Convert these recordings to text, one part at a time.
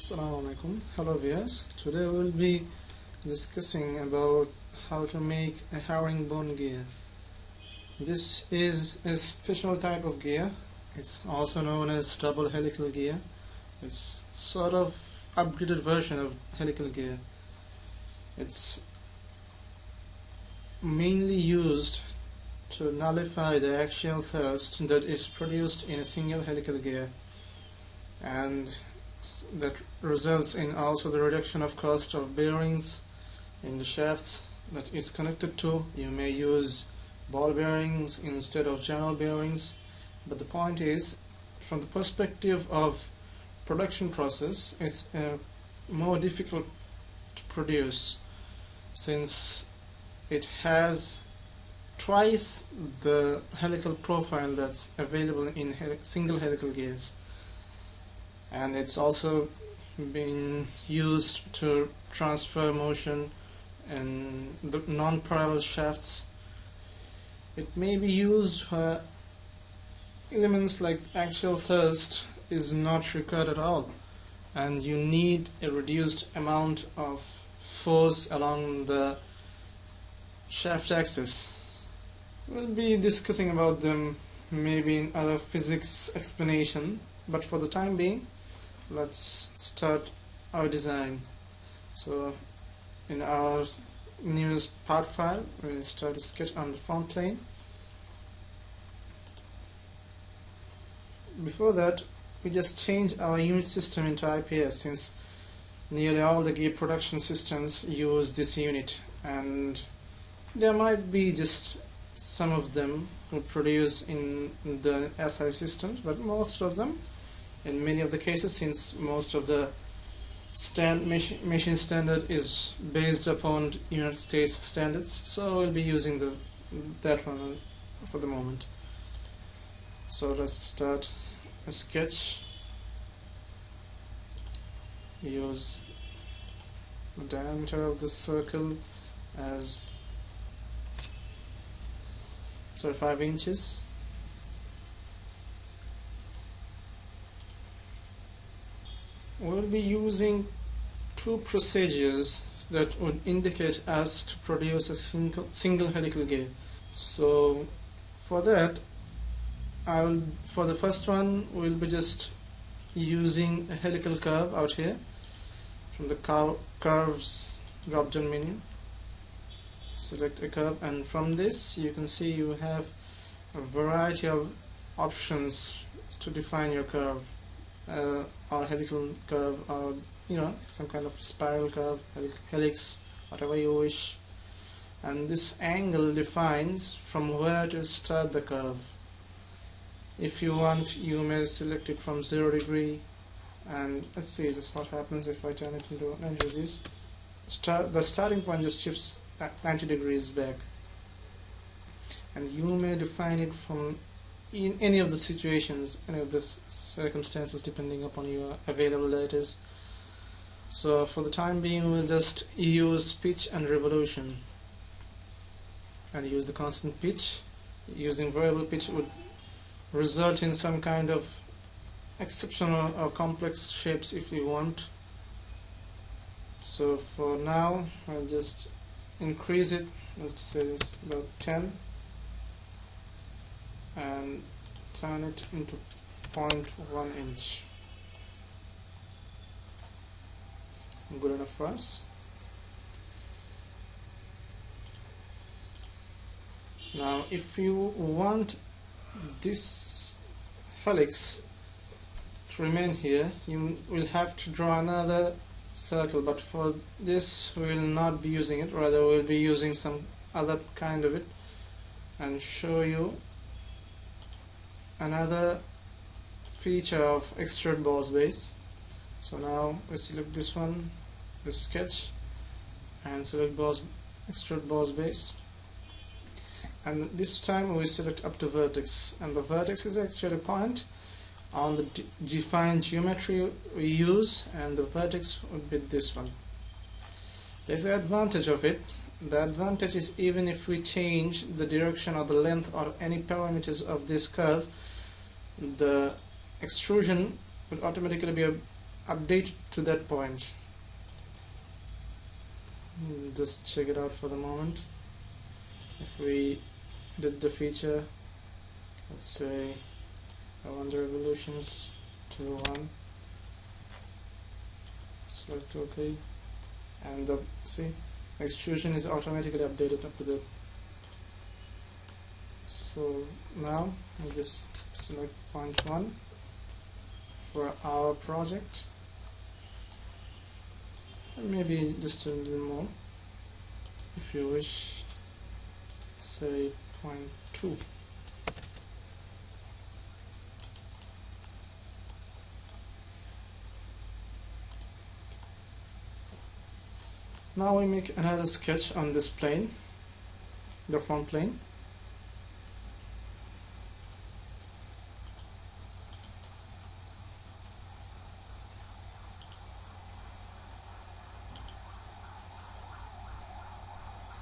Assalamu alaikum. Hello viewers. Today we'll be discussing about how to make a herringbone gear. This is a special type of gear. It's also known as double helical gear. It's sort of upgraded version of helical gear. It's mainly used to nullify the axial thrust that is produced in a single helical gear, and that results in also the reduction of cost of bearings in the shafts that is connected to. You may use ball bearings instead of general bearings, but the point is, from the perspective of production process, it's more difficult to produce since it has twice the helical profile that's available in single helical gears, and it's also been used to transfer motion in the non-parallel shafts. It may be used where elements like axial thrust is not required at all, and you need a reduced amount of force along the shaft axis. We'll be discussing about them maybe in other physics explanation, but for the time being, let's start our design. So in our newest part file, we'll start a sketch on the front plane. Before that, we just change our unit system into IPS, since nearly all the gear production systems use this unit, and there might be just some of them who produce in the SI systems, but most of them, in many of the cases, since most of the machine standard is based upon United States standards, so we'll be using that one for the moment. So let's start a sketch. Use the diameter of the circle as 5 inches. We'll be using two procedures that would indicate us to produce a single helical gear. So for that, for the first one, we'll be just using a helical curve out here from the curves drop down menu. Select a curve, and from this you can see you have a variety of options to define your curve, or helical curve, or some kind of spiral curve, helix, whatever you wish. And this angle defines from where to start the curve. If you want, you may select it from 0 degree, and let's see just what happens if I turn it into 90 degrees. The starting point just shifts 90 degrees back, and you may define it from in any of the situations, any of the circumstances, depending upon your available data. So for the time being, we'll just use pitch and revolution, and use the constant pitch. Using variable pitch would result in some kind of exceptional or complex shapes if you want. So for now, I'll just increase it, let's say it's about 10, and turn it into 0.1 inch. Good enough for us. Now if you want this helix to remain here, you will have to draw another circle, but for this we will not be using it, rather we will be using some other kind of it, and show you another feature of Extrude boss base. So now we select this one, the sketch, and select Extrude boss base, and this time we select up to vertex, and the vertex is actually a point on the defined geometry we use, and the vertex would be this one. There's an advantage of it. The advantage is, even if we change the direction or the length or any parameters of this curve, the extrusion would automatically be update to that point. Just check it out for the moment. If we did the feature, let's say I want the revolutions to 1, select OK, and the see extrusion is automatically updated up to that. So now we just select point 1 for our project, and maybe just a little more if you wish, say point 2. Now we make another sketch on this plane, the front plane.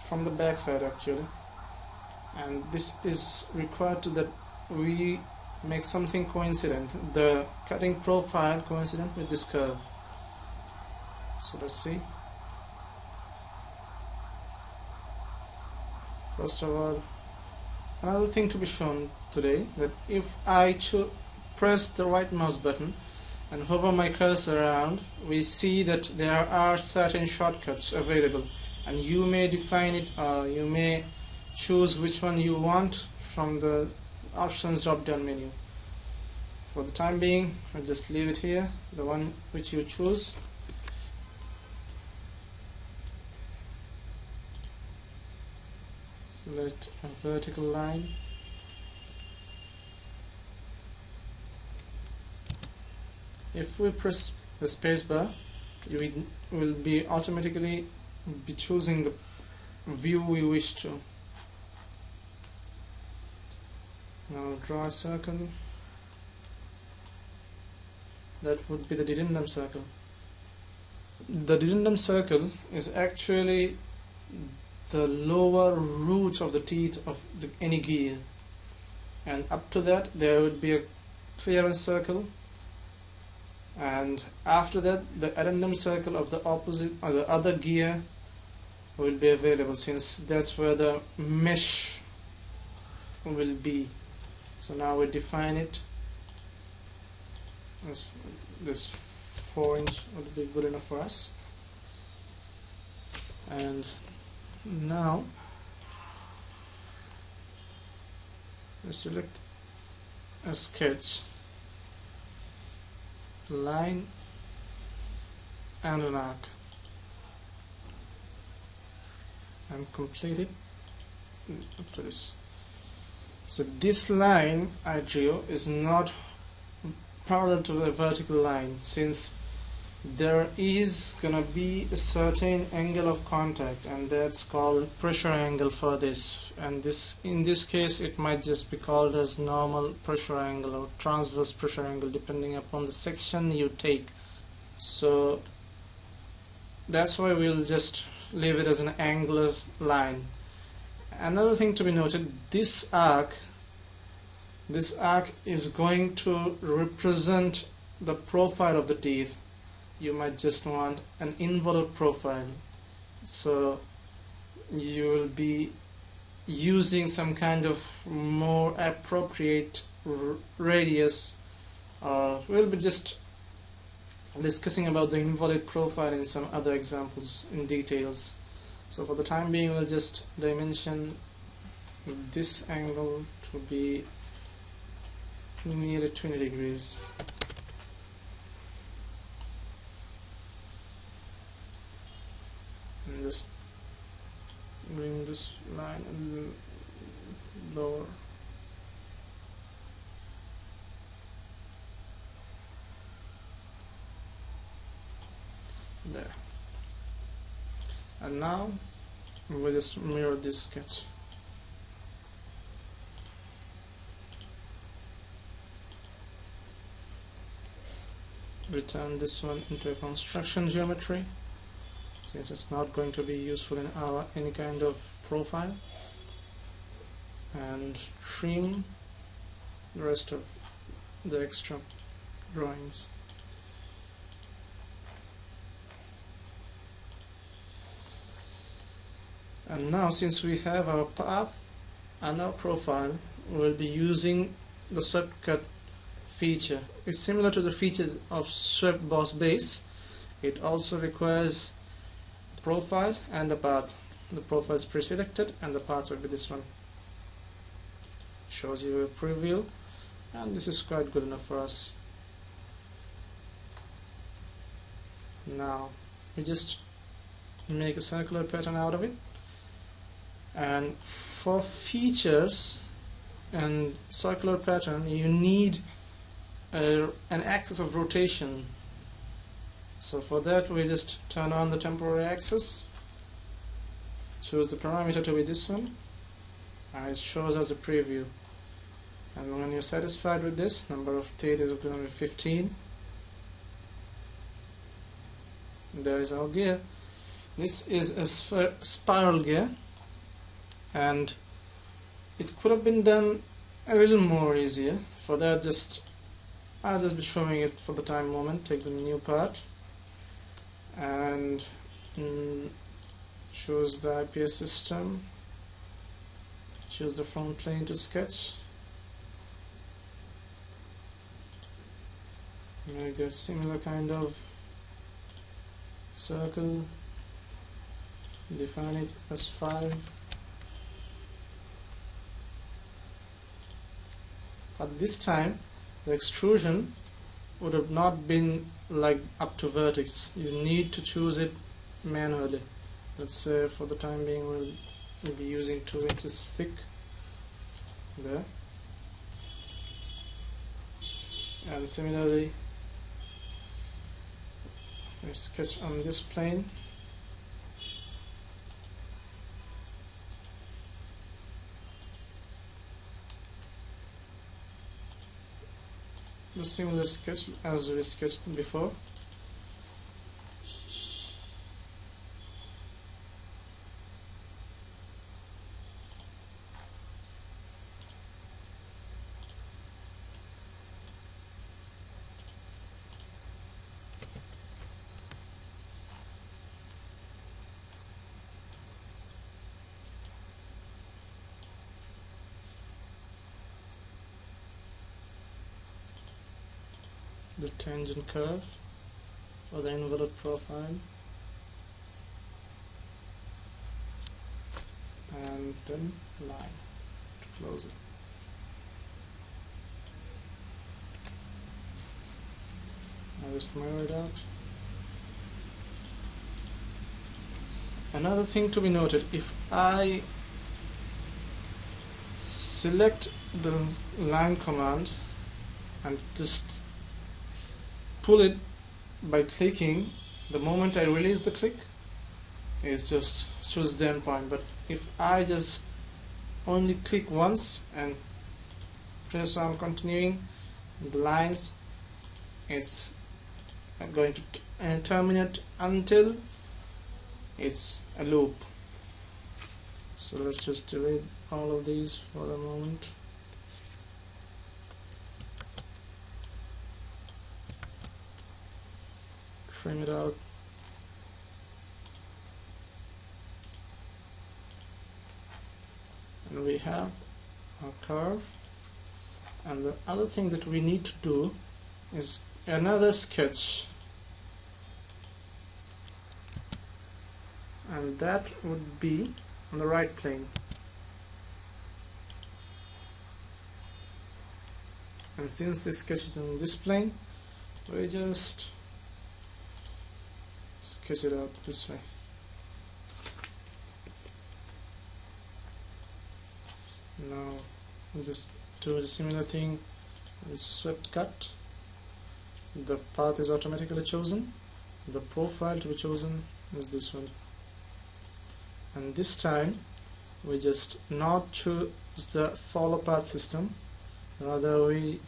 From the back side actually, and this is required to that we make something coincident, the cutting profile coincident with this curve. So let's see. First of all, another thing to be shown today, that if I press the right mouse button and hover my cursor around, we see that there are certain shortcuts available, and you may define it, or you may choose which one you want from the options drop down menu. For the time being, I'll just leave it here, the one which you choose. Select a vertical line, if we press the spacebar, you will be automatically be choosing the view we wish to. Now draw a circle. That would be the dedendum circle. The dedendum circle is actually the lower root of the teeth of any gear, and up to that there would be a clearance circle, and after that the addendum circle of the opposite or the other gear will be available, since that's where the mesh will be. So now we define it as this 4-inch would be good enough for us. And now we select a sketch, line and an arc, and complete it up to this. So this line I drew is not parallel to a vertical line, since there is gonna be a certain angle of contact, and that's called pressure angle for this, and this in this case it might just be called as normal pressure angle or transverse pressure angle, depending upon the section you take. So that's why we'll just leave it as an angular line. Another thing to be noted, this arc is going to represent the profile of the teeth. You might just want an involute profile, so you will be using some kind of more appropriate radius. We'll be just discussing about the involute profile in some other examples in details. So for the time being, we'll just dimension this angle to be nearly 20 degrees. And just bring this line a little lower. There. And now we'll just mirror this sketch. Return this one into a construction geometry, since it's not going to be useful in our any kind of profile, and trim the rest of the extra drawings. And now, since we have our path and our profile, we'll be using the swept cut feature. It's similar to the feature of swept boss base. It also requires profile and the path. The profile is pre-selected and the path will be this one. Shows you a preview, and this is quite good enough for us. Now we just make a circular pattern out of it, and for features and circular pattern you need an axis of rotation. So for that we just turn on the temporary axis, choose the parameter to be this one, and it shows us a preview. And when you're satisfied with this, number of teeth is going to be 15. There is our gear. This is a spiral gear, and it could have been done a little more easier. For that, I'll just be showing it for the time moment. Take the new part and choose the IPS system, choose the front plane to sketch, make a similar kind of circle, define it as 5. But this time the extrusion would have not been like up to vertex. You need to choose it manually. Let's say for the time being we'll be using 2 inches thick there, and similarly we sketch on this plane. The similar sketch as we sketched before. The tangent curve for the inverted profile, and then line to close it. I'll just mirror it out. Another thing to be noted, if I select the line command and just pull it by clicking, the moment I release the click, it's just choose the endpoint. But if I just only click once and press on continuing the lines, it's going to terminate until it's a loop. So let's just delete all of these for the moment. Trim it out. And we have our curve. And the other thing that we need to do is another sketch, and that would be on the right plane. And since this sketch is in this plane, we just sketch it out this way. Now we'll just do a similar thing with swept cut. The path is automatically chosen. The profile to be chosen is this one. And this time we just not choose the follow path system, rather we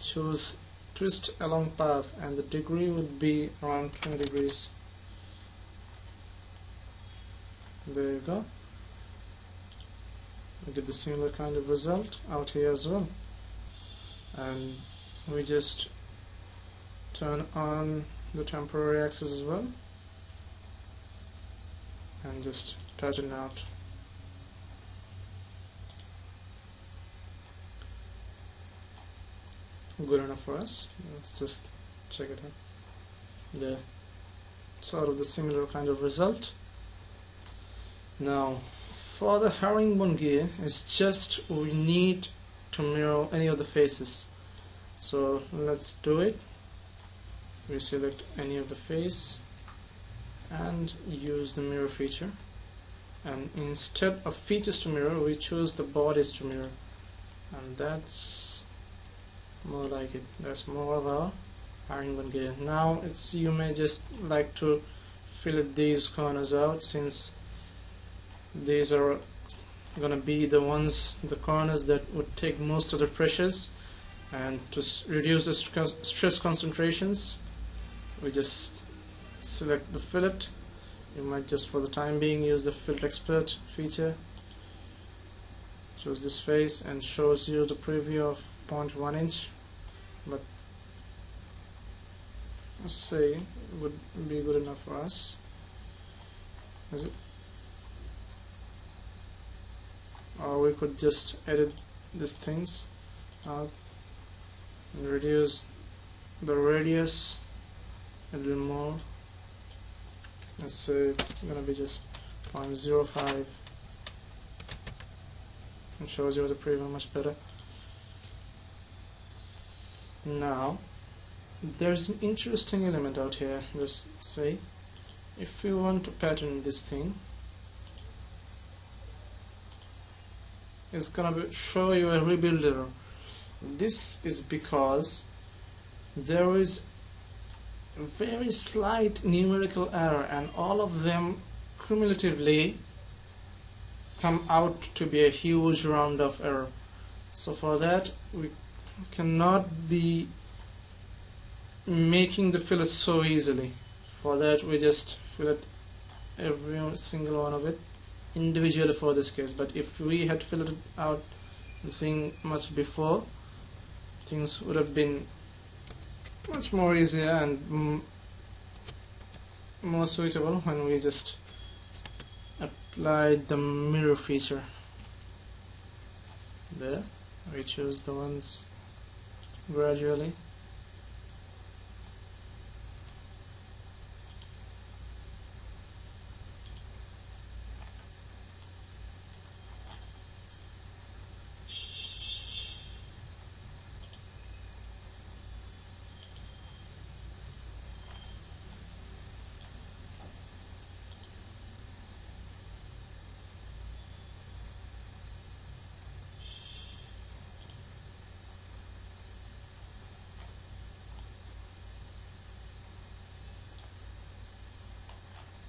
choose twist along path, and the degree would be around 20 degrees. There you go. We get the similar kind of result out here as well. And we just turn on the temporary axis as well and just pattern out good enough for us. Let's just check it out. The sort of the similar kind of result. Now for the herringbone gear, it's just we need to mirror any of the faces. So let's do it. We select any of the face and use the mirror feature, and instead of features to mirror we choose the bodies to mirror, and that's more like it. That's more of our herringbone gear. Now you may just like to fillet these corners out, since these are gonna be the corners that would take most of the pressures, and to reduce the stress concentrations we just select the fillet. You might just for the time being use the fillet expert feature. Choose this face and shows you the preview of 0.1 inch, but let's say it would be good enough for us. Is it? Or we could just edit these things out and reduce the radius a little more. Let's say it's gonna be just 0.05, and shows you the preview much better. Now there's an interesting element out here. Just say if we want to pattern this thing, it's gonna show you a rebuild error. This is because there is a very slight numerical error, and all of them cumulatively come out to be a huge round of error. So for that we cannot be making the fillets so easily. For that we just fillet every single one of it individually for this case. But if we had filleted out the thing much before, things would have been much more easier and more suitable when we just applied the mirror feature. There, we choose the ones gradually.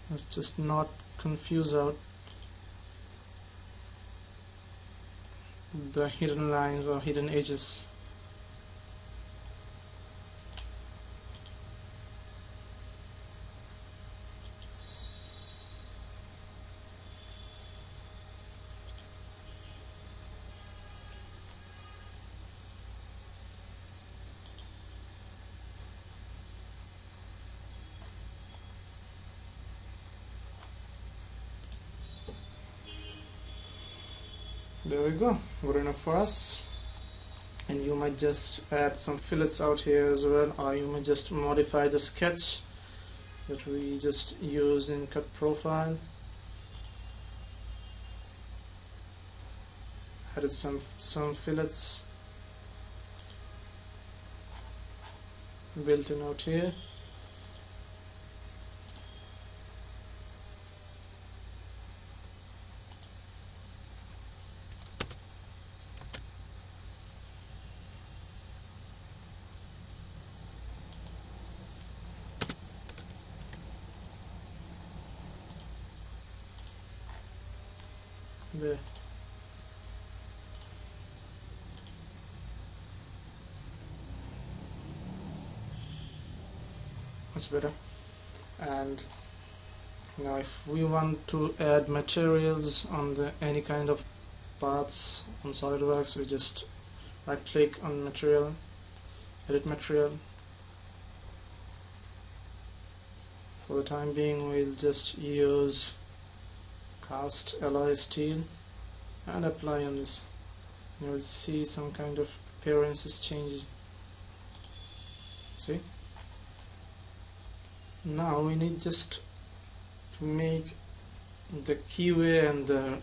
Let's just not confuse out the hidden lines or hidden edges. There we go, good enough for us. And you might just add some fillets out here as well, or you might just modify the sketch that we just use in cut profile. Added some fillets built in out here. There. Much better. And now if we want to add materials on any kind of parts on SolidWorks, we just right click on material, edit material. For the time being we'll just use cast alloy steel and apply on this. You will see some kind of appearance is changing. See, now we need just to make the keyway and the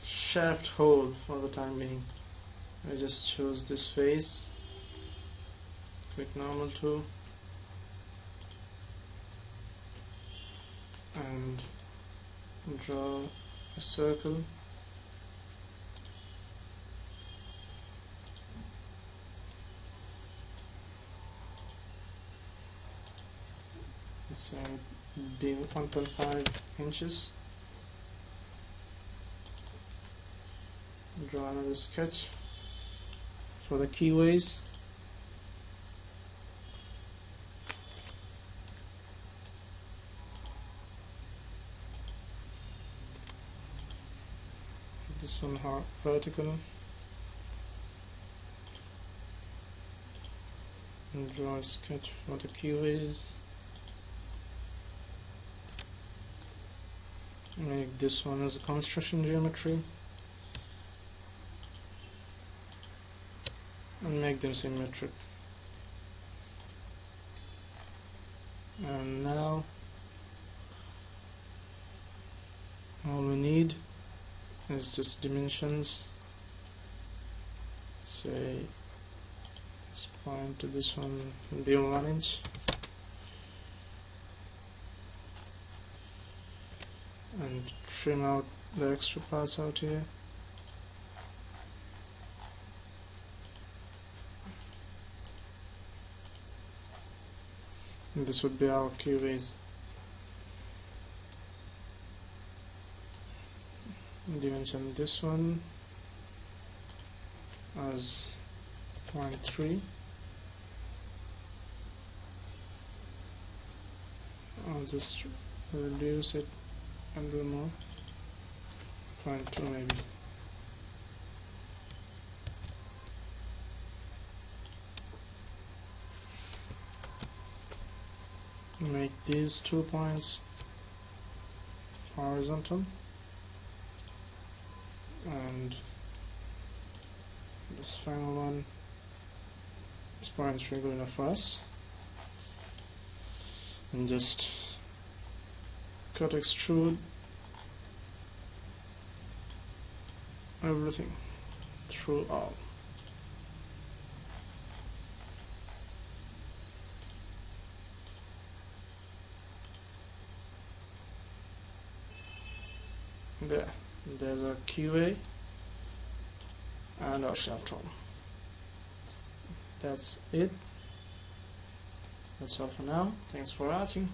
shaft hole for the time being. I just choose this face, click normal tool, and draw a circle. Let's say be 1.5 inches. Draw another sketch for the keyways. This one vertical, and draw a sketch for the keyways. Make this one as a construction geometry and make them symmetric. And now all we need is just dimensions. Say this point to this one will be 1 inch, and trim out the extra parts out here. And this would be our keyways. Dimension this one as 0.3. I'll just reduce it a little more, 0.2 maybe. Make these 2 points horizontal, and this final one, this point is good enough for us, and just cut extrude everything through all. There's our keyway and our shaft hole. That's it. That's all for now. Thanks for watching.